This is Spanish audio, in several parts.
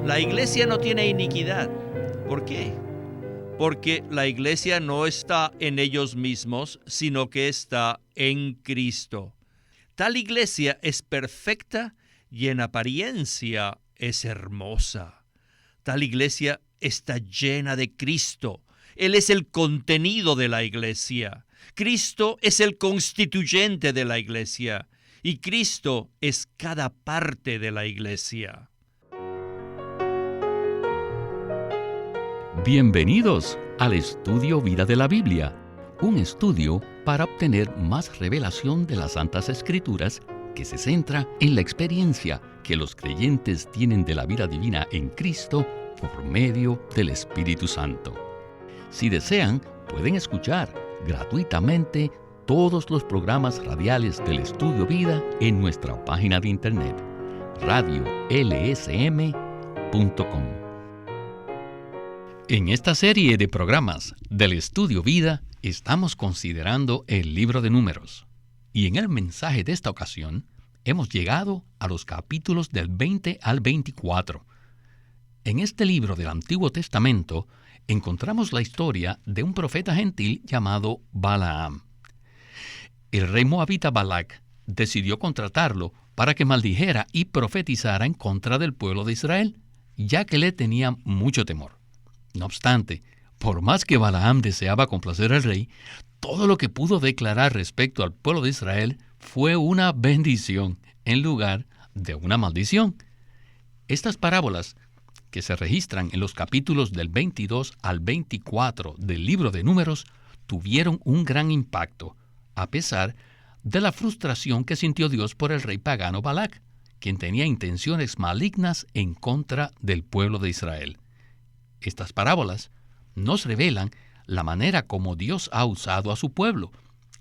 La iglesia no tiene iniquidad. ¿Por qué? Porque la iglesia no está en ellos mismos, sino que está en Cristo. Tal iglesia es perfecta y en apariencia es hermosa. Tal iglesia está llena de Cristo. Él es el contenido de la iglesia. Cristo es el constituyente de la iglesia. Y Cristo es cada parte de la iglesia. Bienvenidos al Estudio Vida de la Biblia, un estudio para obtener más revelación de las Santas Escrituras que se centra en la experiencia que los creyentes tienen de la vida divina en Cristo por medio del Espíritu Santo. Si desean, pueden escuchar gratuitamente todos los programas radiales del Estudio Vida en nuestra página de internet, radiolsm.com. En esta serie de programas del Estudio Vida estamos considerando el libro de Números. Y en el mensaje de esta ocasión hemos llegado a los capítulos del 20 al 24. En este libro del Antiguo Testamento encontramos la historia de un profeta gentil llamado Balaam. El rey moabita Balac decidió contratarlo para que maldijera y profetizara en contra del pueblo de Israel, ya que le tenía mucho temor. No obstante, por más que Balaam deseaba complacer al rey, todo lo que pudo declarar respecto al pueblo de Israel fue una bendición en lugar de una maldición. Estas parábolas, que se registran en los capítulos del 22 al 24 del libro de Números, tuvieron un gran impacto, a pesar de la frustración que sintió Dios por el rey pagano Balac, quien tenía intenciones malignas en contra del pueblo de Israel. Estas parábolas nos revelan la manera como Dios ha usado a su pueblo,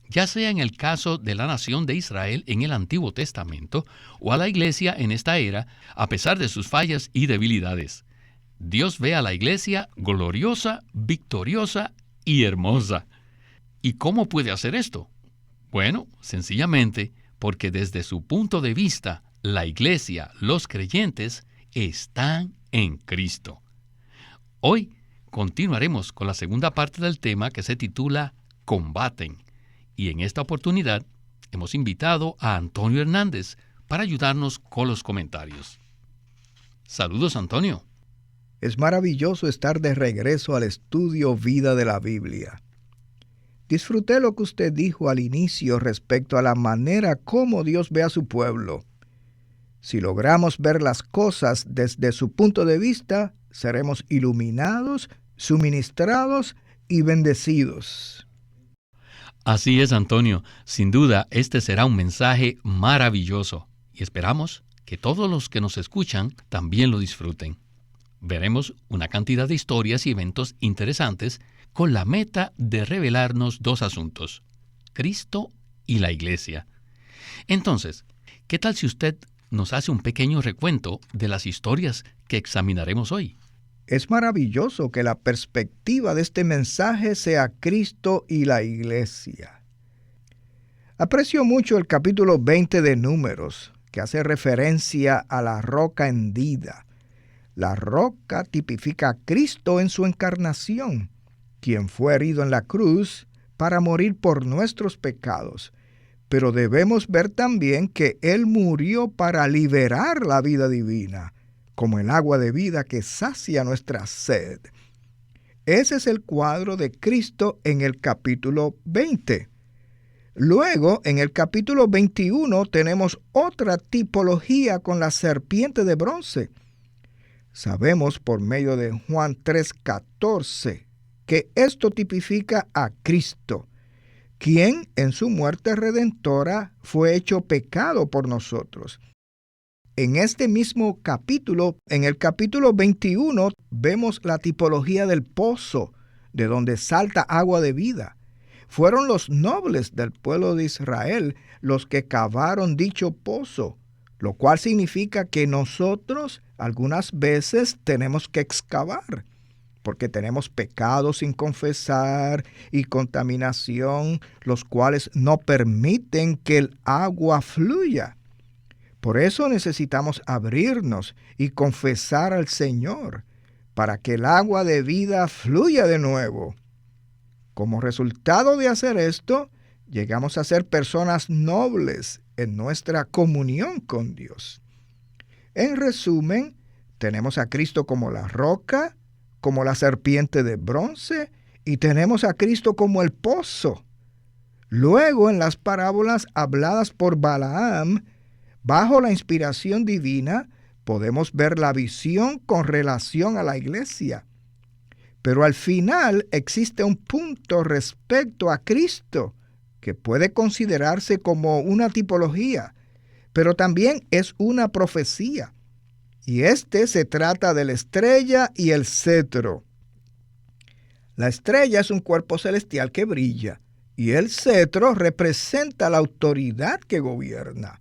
ya sea en el caso de la nación de Israel en el Antiguo Testamento o a la iglesia en esta era, a pesar de sus fallas y debilidades. Dios ve a la iglesia gloriosa, victoriosa y hermosa. ¿Y cómo puede hacer esto? Bueno, sencillamente porque desde su punto de vista, la iglesia, los creyentes, están en Cristo. Hoy continuaremos con la segunda parte del tema que se titula Combaten. Y en esta oportunidad hemos invitado a Antonio Hernández para ayudarnos con los comentarios. Saludos, Antonio. Es maravilloso estar de regreso al Estudio Vida de la Biblia. Disfruté lo que usted dijo al inicio respecto a la manera como Dios ve a su pueblo. Si logramos ver las cosas desde su punto de vista, seremos iluminados, suministrados y bendecidos. Así es, Antonio. Sin duda, este será un mensaje maravilloso y esperamos que todos los que nos escuchan también lo disfruten. Veremos una cantidad de historias y eventos interesantes con la meta de revelarnos dos asuntos: Cristo y la Iglesia. Entonces, ¿qué tal si usted nos hace un pequeño recuento de las historias que examinaremos hoy? Es maravilloso que la perspectiva de este mensaje sea Cristo y la Iglesia. Aprecio mucho el capítulo 20 de Números, que hace referencia a la roca hendida. La roca tipifica a Cristo en su encarnación, quien fue herido en la cruz para morir por nuestros pecados. Pero debemos ver también que Él murió para liberar la vida divina, como el agua de vida que sacia nuestra sed. Ese es el cuadro de Cristo en el capítulo 20. Luego, en el capítulo 21, tenemos otra tipología con la serpiente de bronce. Sabemos por medio de Juan 3:14 que esto tipifica a Cristo, quien en su muerte redentora fue hecho pecado por nosotros. En este mismo capítulo, en el capítulo 21, vemos la tipología del pozo, de donde salta agua de vida. Fueron los nobles del pueblo de Israel los que cavaron dicho pozo, lo cual significa que nosotros algunas veces tenemos que excavar, porque tenemos pecados sin confesar y contaminación, los cuales no permiten que el agua fluya. Por eso necesitamos abrirnos y confesar al Señor, para que el agua de vida fluya de nuevo. Como resultado de hacer esto, llegamos a ser personas nobles en nuestra comunión con Dios. En resumen, tenemos a Cristo como la roca, como la serpiente de bronce, y tenemos a Cristo como el pozo. Luego, en las parábolas habladas por Balaam, bajo la inspiración divina, podemos ver la visión con relación a la iglesia. Pero al final existe un punto respecto a Cristo que puede considerarse como una tipología, pero también es una profecía. Y se trata de la estrella y el cetro. La estrella es un cuerpo celestial que brilla, y el cetro representa la autoridad que gobierna.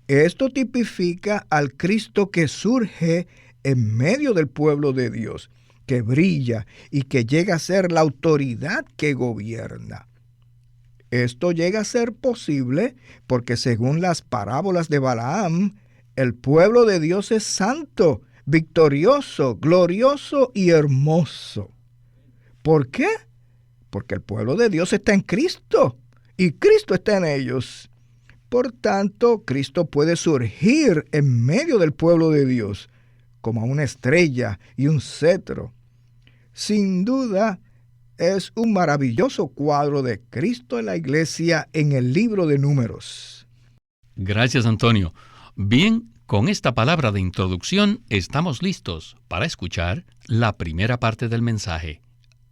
Esto tipifica al Cristo que surge en medio del pueblo de Dios, que brilla y que llega a ser la autoridad que gobierna. Esto llega a ser posible porque, según las parábolas de Balaam, el pueblo de Dios es santo, victorioso, glorioso y hermoso. ¿Por qué? Porque el pueblo de Dios está en Cristo y Cristo está en ellos. Por tanto, Cristo puede surgir en medio del pueblo de Dios como una estrella y un cetro. Sin duda, es un maravilloso cuadro de Cristo en la iglesia en el libro de Números. Gracias, Antonio. Bien, con esta palabra de introducción estamos listos para escuchar la primera parte del mensaje.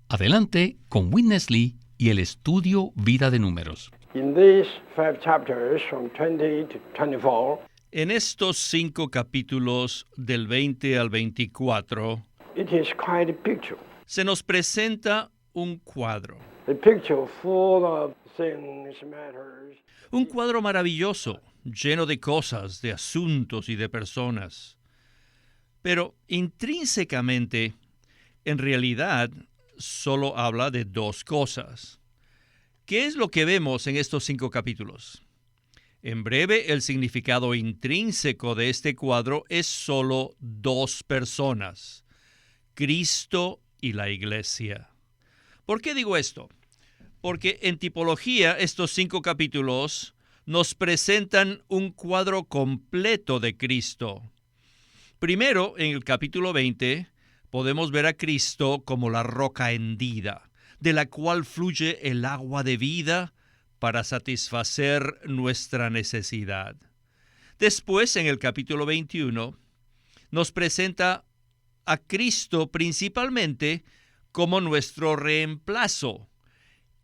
Adelante con Witness Lee y el estudio Vida de Números. In these 5 chapters from 20 to 24, En estos 5 capítulos del 20 al 24, it is quite a picture. se nos presenta un cuadro. A picture full of things, matters. Un cuadro maravilloso, lleno de cosas, de asuntos y de personas. Pero intrínsecamente, en realidad, solo habla de 2 cosas. ¿Qué es lo que vemos en estos 5 capítulos? En breve, el significado intrínseco de este cuadro es solo 2 personas: Cristo y la iglesia. ¿Por qué digo esto? Porque en tipología estos 5 capítulos nos presentan un cuadro completo de Cristo. Primero, en el capítulo 20, podemos ver a Cristo como la roca hendida, de la cual fluye el agua de vida para satisfacer nuestra necesidad. Después, en el capítulo 21, nos presenta a Cristo principalmente como nuestro reemplazo.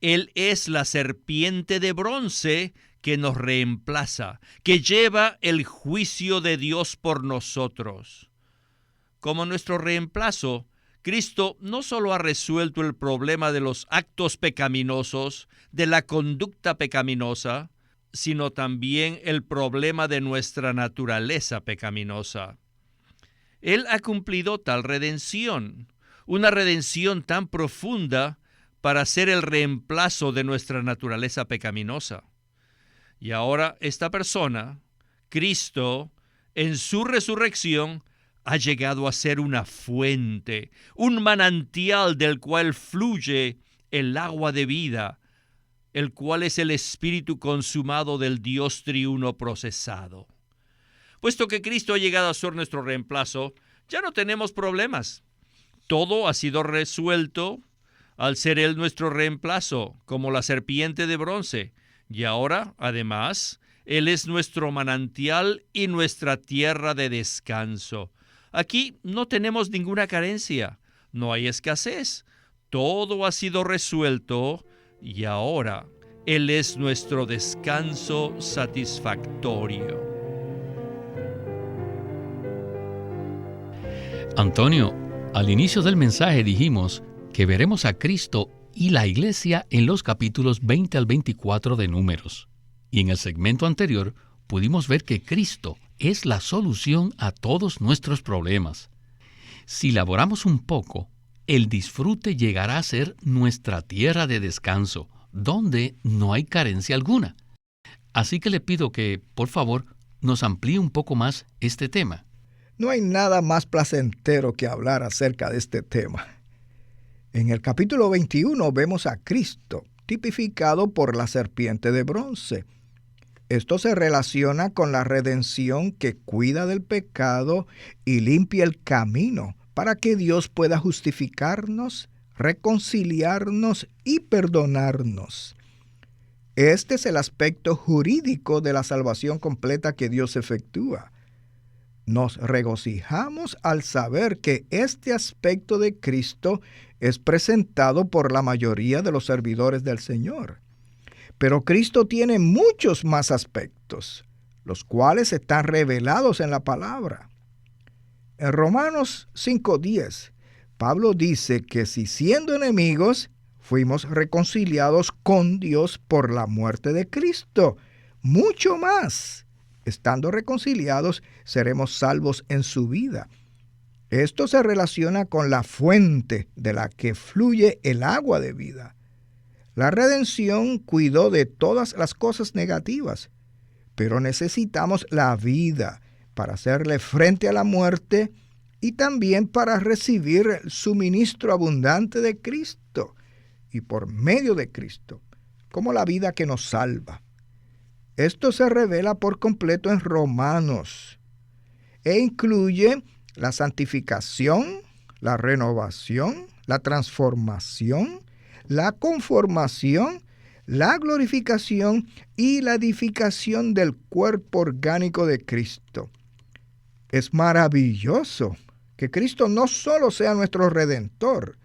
Él es la serpiente de bronce que nos reemplaza, que lleva el juicio de Dios por nosotros. Como nuestro reemplazo, Cristo no solo ha resuelto el problema de los actos pecaminosos, de la conducta pecaminosa, sino también el problema de nuestra naturaleza pecaminosa. Él ha cumplido tal redención, una redención tan profunda para ser el reemplazo de nuestra naturaleza pecaminosa. Y ahora esta persona, Cristo, en su resurrección, ha llegado a ser una fuente, un manantial del cual fluye el agua de vida, el cual es el espíritu consumado del Dios triuno procesado. Puesto que Cristo ha llegado a ser nuestro reemplazo, ya no tenemos problemas. Todo ha sido resuelto al ser Él nuestro reemplazo, como la serpiente de bronce. Y ahora, además, Él es nuestro manantial y nuestra tierra de descanso. Aquí no tenemos ninguna carencia, no hay escasez. Todo ha sido resuelto y ahora Él es nuestro descanso satisfactorio. Antonio, al inicio del mensaje dijimos que veremos a Cristo y la iglesia en los capítulos 20 al 24 de Números. Y en el segmento anterior pudimos ver que Cristo es la solución a todos nuestros problemas. Si laboramos un poco, el disfrute llegará a ser nuestra tierra de descanso, donde no hay carencia alguna. Así que le pido que, por favor, nos amplíe un poco más este tema. No hay nada más placentero que hablar acerca de este tema. En el capítulo 21 vemos a Cristo tipificado por la serpiente de bronce. Esto se relaciona con la redención que cuida del pecado y limpia el camino para que Dios pueda justificarnos, reconciliarnos y perdonarnos. Este es el aspecto jurídico de la salvación completa que Dios efectúa. Nos regocijamos al saber que este aspecto de Cristo es presentado por la mayoría de los servidores del Señor. Pero Cristo tiene muchos más aspectos, los cuales están revelados en la palabra. En Romanos 5:10, Pablo dice que si siendo enemigos, fuimos reconciliados con Dios por la muerte de Cristo, mucho más, estando reconciliados, seremos salvos en su vida. Esto se relaciona con la fuente de la que fluye el agua de vida. La redención cuidó de todas las cosas negativas, pero necesitamos la vida para hacerle frente a la muerte y también para recibir el suministro abundante de Cristo y por medio de Cristo, como la vida que nos salva. Esto se revela por completo en Romanos e incluye la santificación, la renovación, la transformación, la conformación, la glorificación y la edificación del cuerpo orgánico de Cristo. Es maravilloso que Cristo no solo sea nuestro Redentor,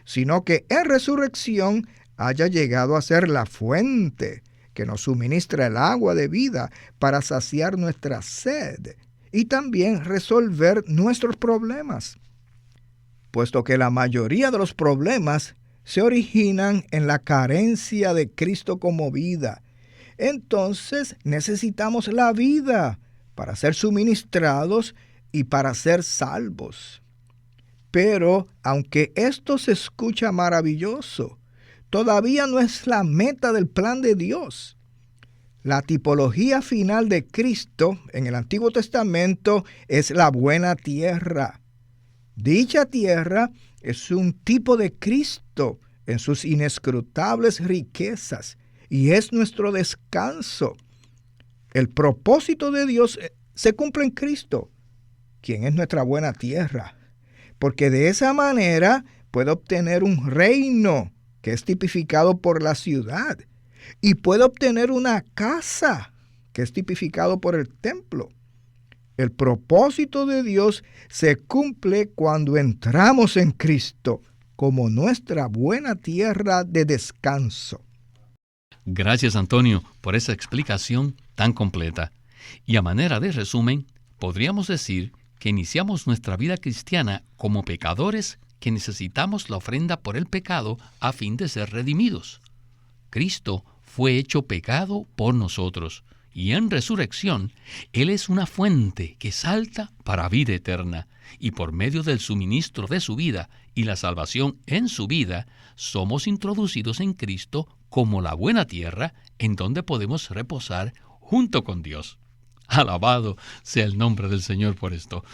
sino que en resurrección haya llegado a ser la fuente que nos suministra el agua de vida para saciar nuestra sed y también resolver nuestros problemas. Puesto que la mayoría de los problemas se originan en la carencia de Cristo como vida, entonces necesitamos la vida para ser suministrados y para ser salvos. Pero, aunque esto se escucha maravilloso, todavía no es la meta del plan de Dios. La tipología final de Cristo en el Antiguo Testamento es la buena tierra. Dicha tierra es un tipo de Cristo en sus inescrutables riquezas y es nuestro descanso. El propósito de Dios se cumple en Cristo, quien es nuestra buena tierra, porque de esa manera puede obtener un reino que es tipificado por la ciudad y puede obtener una casa que es tipificado por el templo. El propósito de Dios se cumple cuando entramos en Cristo como nuestra buena tierra de descanso. Gracias, Antonio, por esa explicación tan completa. Y a manera de resumen, podríamos decir que iniciamos nuestra vida cristiana como pecadores que necesitamos la ofrenda por el pecado a fin de ser redimidos. Cristo fue hecho pecado por nosotros, y en resurrección, Él es una fuente que salta para vida eterna, y por medio del suministro de su vida y la salvación en su vida, somos introducidos en Cristo como la buena tierra en donde podemos reposar junto con Dios. Alabado sea el nombre del Señor por esto.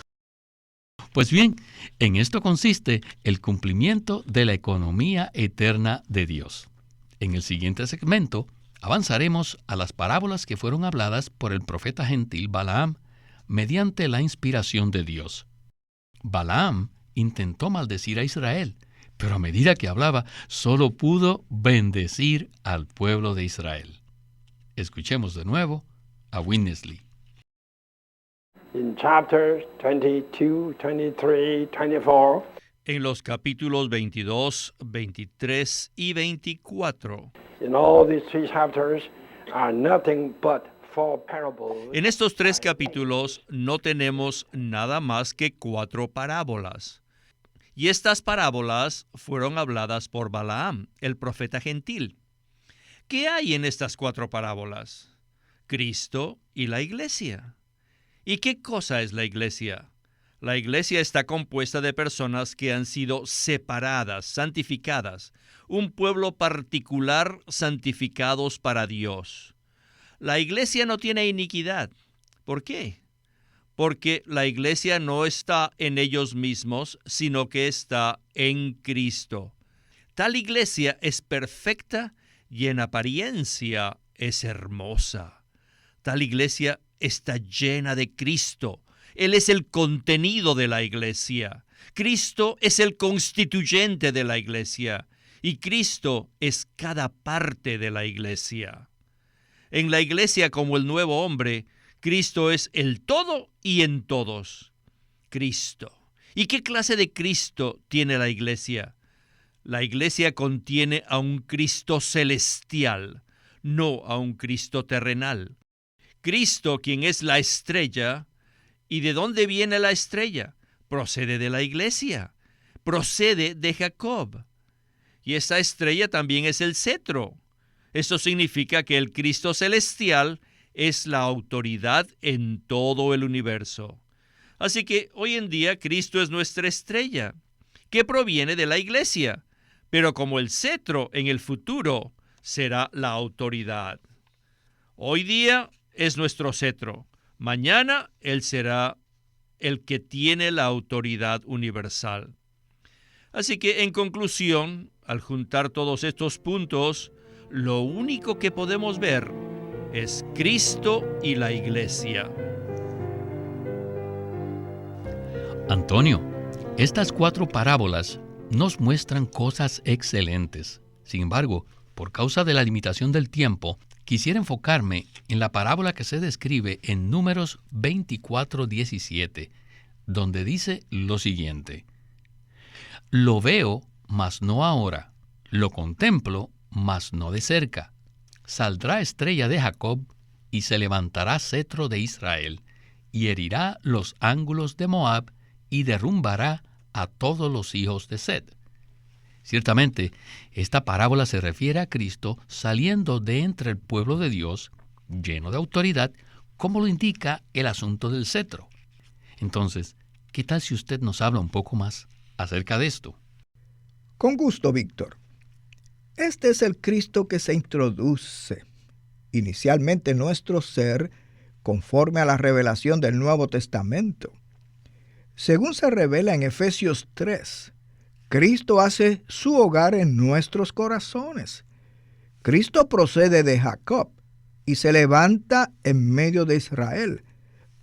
Pues bien, en esto consiste el cumplimiento de la economía eterna de Dios. En el siguiente segmento, avanzaremos a las parábolas que fueron habladas por el profeta gentil Balaam mediante la inspiración de Dios. Balaam intentó maldecir a Israel, pero a medida que hablaba, solo pudo bendecir al pueblo de Israel. Escuchemos de nuevo a Witness Lee. In chapters 22, 23, 24, En los capítulos 22, 23 y 24. in all these three chapters are nothing but four parables. En estos 3 capítulos no tenemos nada más que 4 parábolas. Y estas parábolas fueron habladas por Balaam, el profeta gentil. ¿Qué hay en estas 4 parábolas? Cristo y la iglesia. ¿Y qué cosa es la iglesia? La iglesia está compuesta de personas que han sido separadas, santificadas, un pueblo particular santificados para Dios. La iglesia no tiene iniquidad, ¿Por qué? Porque la iglesia no está en ellos mismos, sino que está en Cristo. Tal iglesia es perfecta y en apariencia es hermosa. Tal iglesia está llena de Cristo. Él es el contenido de la iglesia. Cristo es el constituyente de la iglesia y Cristo es cada parte de la iglesia. En la iglesia como el nuevo hombre, Cristo es el todo y en todos. Cristo. ¿Y qué clase de Cristo tiene la iglesia? La iglesia contiene a un Cristo celestial, no a un Cristo terrenal. Cristo, quien es la estrella. ¿Y de dónde viene la estrella? Procede de la iglesia, procede de Jacob. Y esa estrella también es el cetro. Esto significa que el Cristo celestial es la autoridad en todo el universo. Así que hoy en día Cristo es nuestra estrella, que proviene de la iglesia, pero como el cetro en el futuro será la autoridad. Hoy día es nuestro cetro. Mañana Él será el que tiene la autoridad universal. Así que, en conclusión, al juntar todos estos puntos, lo único que podemos ver es Cristo y la iglesia. Antonio, estas 4 parábolas nos muestran cosas excelentes. Sin embargo, por causa de la limitación del tiempo, quisiera enfocarme en la parábola que se describe en Números 24:17, donde dice lo siguiente: Lo veo, mas no ahora; lo contemplo, mas no de cerca. Saldrá estrella de Jacob, y se levantará cetro de Israel, y herirá los ángulos de Moab, y derrumbará a todos los hijos de Sed. Ciertamente, esta parábola se refiere a Cristo saliendo de entre el pueblo de Dios, lleno de autoridad, como lo indica el asunto del cetro. Entonces, ¿qué tal si usted nos habla un poco más acerca de esto? Con gusto, Víctor. Este es el Cristo que se introduce inicialmente en nuestro ser conforme a la revelación del Nuevo Testamento. Según se revela en Efesios 3, Cristo hace su hogar en nuestros corazones. Cristo procede de Jacob y se levanta en medio de Israel,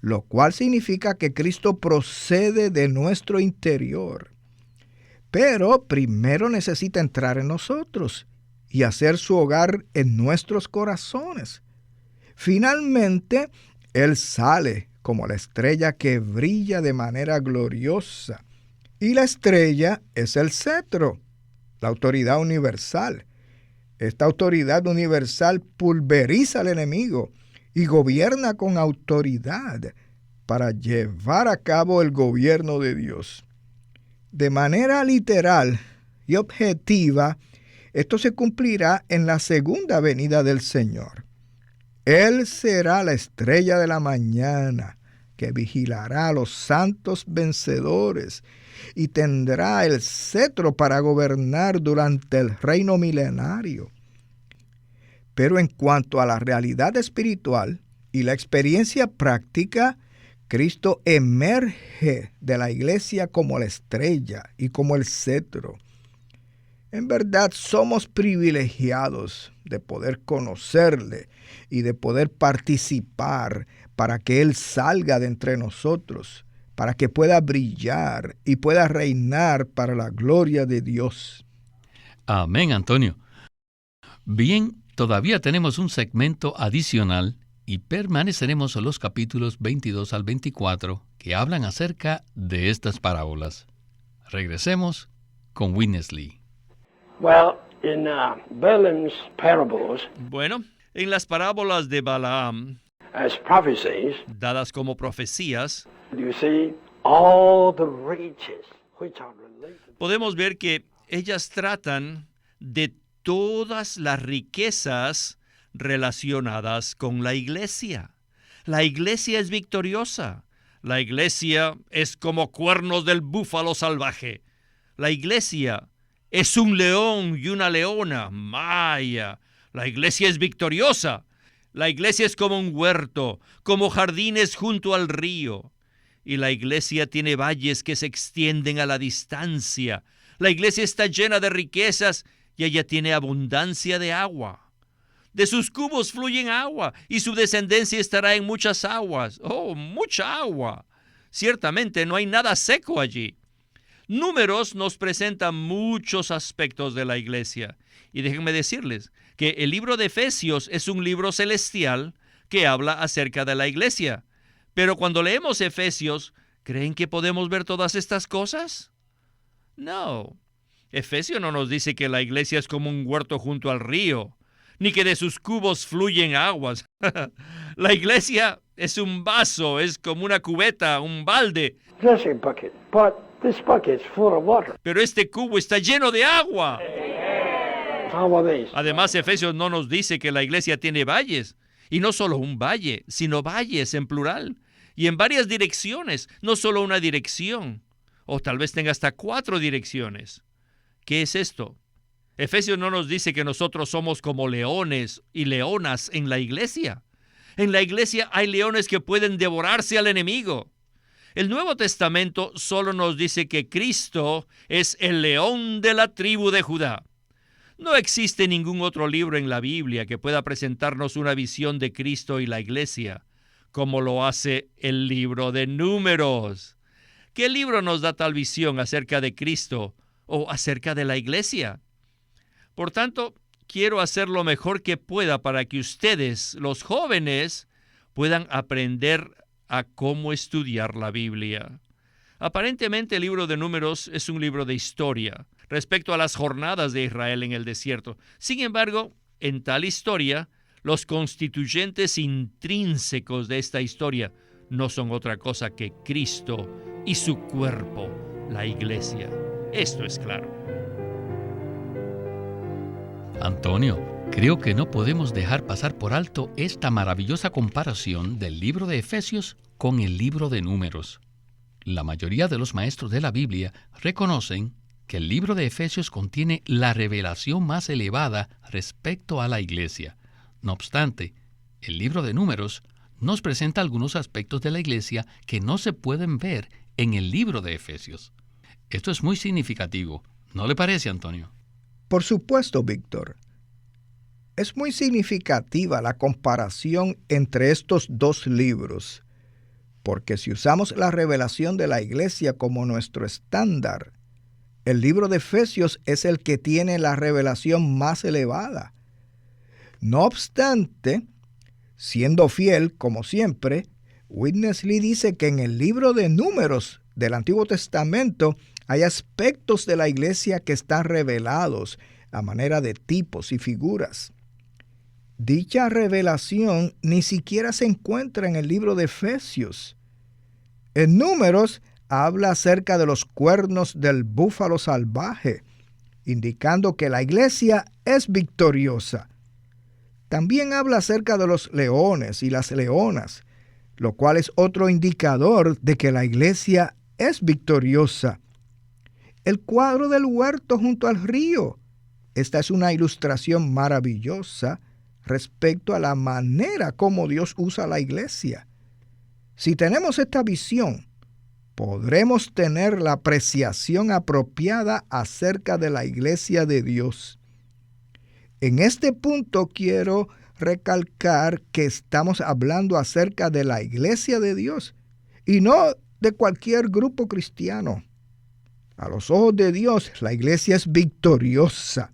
lo cual significa que Cristo procede de nuestro interior. Pero primero necesita entrar en nosotros y hacer su hogar en nuestros corazones. Finalmente, Él sale como la estrella que brilla de manera gloriosa. Y la estrella es el cetro, la autoridad universal. Esta autoridad universal pulveriza al enemigo y gobierna con autoridad para llevar a cabo el gobierno de Dios. De manera literal y objetiva, esto se cumplirá en la segunda venida del Señor. Él será la estrella de la mañana que vigilará a los santos vencedores y tendrá el cetro para gobernar durante el reino milenario. Pero en cuanto a la realidad espiritual y la experiencia práctica, Cristo emerge de la iglesia como la estrella y como el cetro. En verdad somos privilegiados de poder conocerle y de poder participar para que Él salga de entre nosotros, para que pueda brillar y pueda reinar para la gloria de Dios. Amén, Antonio. Bien, todavía tenemos un segmento adicional y permaneceremos en los capítulos 22 al 24 que hablan acerca de estas parábolas. Regresemos con Witness Lee. Well, in Balaam's parables, Bueno, en las parábolas de Balaam, as prophecies, dadas como profecías, you see all the riches which are related. podemos ver que ellas tratan de todas las riquezas relacionadas con la iglesia. La iglesia es victoriosa. La iglesia es como cuernos del búfalo salvaje. La iglesia es un león y una leona. Maya. La iglesia es victoriosa. La iglesia es como un huerto, como jardines junto al río. Y la iglesia tiene valles que se extienden a la distancia. La iglesia está llena de riquezas y ella tiene abundancia de agua. De sus cubos fluyen agua y su descendencia estará en muchas aguas. ¡Oh, mucha agua! Ciertamente no hay nada seco allí. Números nos presenta muchos aspectos de la iglesia. Y déjenme decirles que el libro de Efesios es un libro celestial que habla acerca de la iglesia. Pero cuando leemos Efesios, ¿creen que podemos ver todas estas cosas? No. Efesios no nos dice que la iglesia es como un huerto junto al río, ni que de sus cubos fluyen aguas. La iglesia es un vaso, es como una cubeta, un balde. Just a bucket, but this bucket's full of water. Pero este cubo está lleno de agua. How are these? Además, Efesios no nos dice que la iglesia tiene valles. Y no solo un valle, sino valles en plural. Y en varias direcciones, no solo una dirección. O tal vez tenga hasta 4 direcciones. ¿Qué es esto? Efesios no nos dice que nosotros somos como leones y leonas en la iglesia. En la iglesia hay leones que pueden devorarse al enemigo. El Nuevo Testamento solo nos dice que Cristo es el león de la tribu de Judá. No existe ningún otro libro en la Biblia que pueda presentarnos una visión de Cristo y la iglesia, como lo hace el libro de Números. ¿Qué libro nos da tal visión acerca de Cristo o acerca de la iglesia? Por tanto, quiero hacer lo mejor que pueda para que ustedes, los jóvenes, puedan aprender a cómo estudiar la Biblia. Aparentemente, el libro de Números es un libro de historia respecto a las jornadas de Israel en el desierto. Sin embargo, en tal historia, los constituyentes intrínsecos de esta historia no son otra cosa que Cristo y su cuerpo, la iglesia. Esto es claro. Antonio, creo que no podemos dejar pasar por alto esta maravillosa comparación del libro de Efesios con el libro de Números. La mayoría de los maestros de la Biblia reconocen que el libro de Efesios contiene la revelación más elevada respecto a la iglesia. No obstante, el libro de Números nos presenta algunos aspectos de la iglesia que no se pueden ver en el libro de Efesios. Esto es muy significativo, ¿no le parece, Antonio? Por supuesto, Víctor. Es muy significativa la comparación entre estos dos libros, porque si usamos la revelación de la iglesia como nuestro estándar, el libro de Efesios es el que tiene la revelación más elevada. No obstante, siendo fiel, como siempre, Witness Lee dice que en el libro de Números del Antiguo Testamento hay aspectos de la iglesia que están revelados a manera de tipos y figuras. Dicha revelación ni siquiera se encuentra en el libro de Efesios. En Números habla acerca de los cuernos del búfalo salvaje, indicando que la iglesia es victoriosa. También habla acerca de los leones y las leonas, lo cual es otro indicador de que la iglesia es victoriosa. El cuadro del huerto junto al río. Esta es una ilustración maravillosa respecto a la manera como Dios usa la iglesia. Si tenemos esta visión, podremos tener la apreciación apropiada acerca de la iglesia de Dios. En este punto quiero recalcar que estamos hablando acerca de la iglesia de Dios y no de cualquier grupo cristiano. A los ojos de Dios, la iglesia es victoriosa,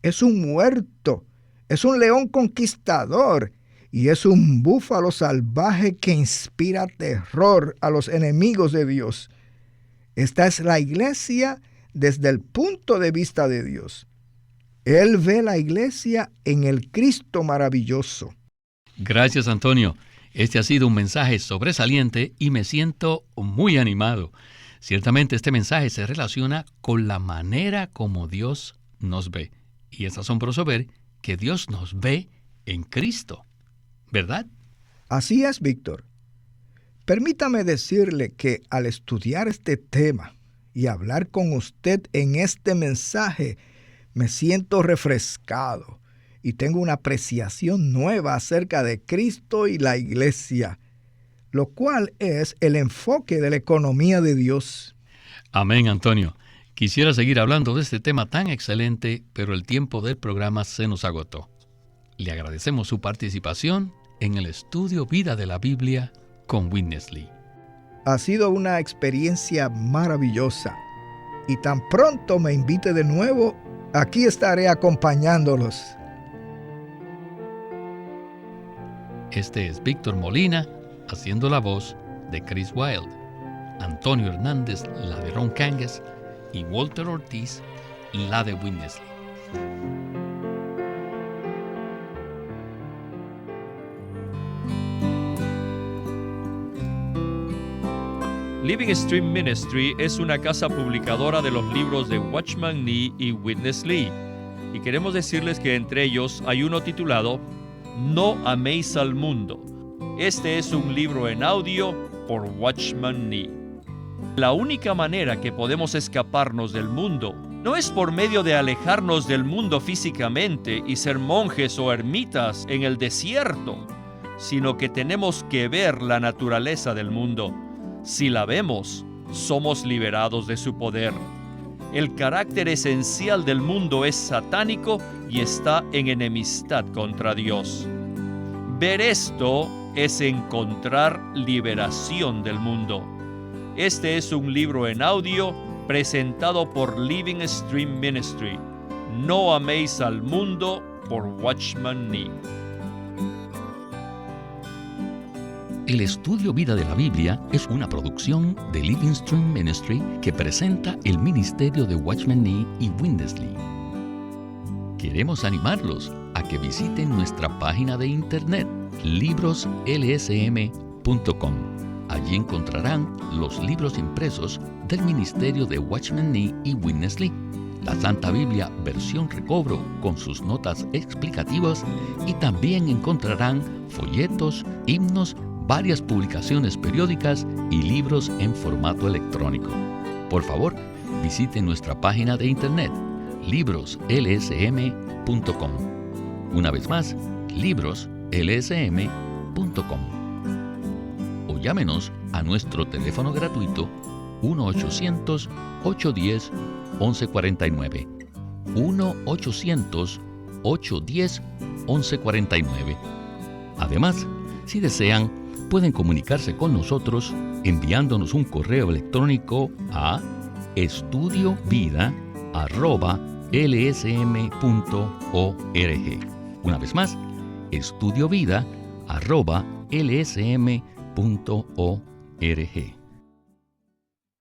es un huerto, es un león conquistador y es un búfalo salvaje que inspira terror a los enemigos de Dios. Esta es la iglesia desde el punto de vista de Dios. Él ve la iglesia en el Cristo maravilloso. Gracias, Antonio. Este ha sido un mensaje sobresaliente y me siento muy animado. Ciertamente este mensaje se relaciona con la manera como Dios nos ve. Y es asombroso ver que Dios nos ve en Cristo, ¿verdad? Así es, Víctor. Permítame decirle que al estudiar este tema y hablar con usted en este mensaje, me siento refrescado y tengo una apreciación nueva acerca de Cristo y la Iglesia, lo cual es el enfoque de la economía de Dios. Amén, Antonio. Quisiera seguir hablando de este tema tan excelente, pero el tiempo del programa se nos agotó. Le agradecemos su participación en el estudio Vida de la Biblia con Witness Lee. Ha sido una experiencia maravillosa y tan pronto me invite de nuevo, aquí estaré acompañándolos. Este es Víctor Molina haciendo la voz de Chris Wilde, Antonio Hernández la de Ron Cangas y Walter Ortiz la de Witness Lee. Living Stream Ministry es una casa publicadora de los libros de Watchman Nee y Witness Lee, y queremos decirles que entre ellos hay uno titulado No améis al mundo. Este es un libro en audio por Watchman Nee. La única manera que podemos escaparnos del mundo no es por medio de alejarnos del mundo físicamente y ser monjes o ermitas en el desierto, sino que tenemos que ver la naturaleza del mundo. Si la vemos, somos liberados de su poder. El carácter esencial del mundo es satánico y está en enemistad contra Dios. Ver esto es encontrar liberación del mundo. Este es un libro en audio presentado por Living Stream Ministry. No améis al mundo por Watchman Nee. El estudio Vida de la Biblia es una producción de Living Stream Ministry que presenta el ministerio de Watchman Nee y Witness Lee. Queremos animarlos a que visiten nuestra página de internet libroslsm.com. Allí encontrarán los libros impresos del ministerio de Watchman Nee y Witness Lee, la Santa Biblia versión recobro con sus notas explicativas, y también encontrarán folletos, himnos, varias publicaciones periódicas y libros en formato electrónico. Por favor, visite nuestra página de internet libroslsm.com. Una vez más, libroslsm.com. O llámenos a nuestro teléfono gratuito 1-800-810-1149. 1-800-810-1149. Además, si desean, pueden comunicarse con nosotros enviándonos un correo electrónico a estudiovida@lsm.org. Una vez más, estudiovida@lsm.org.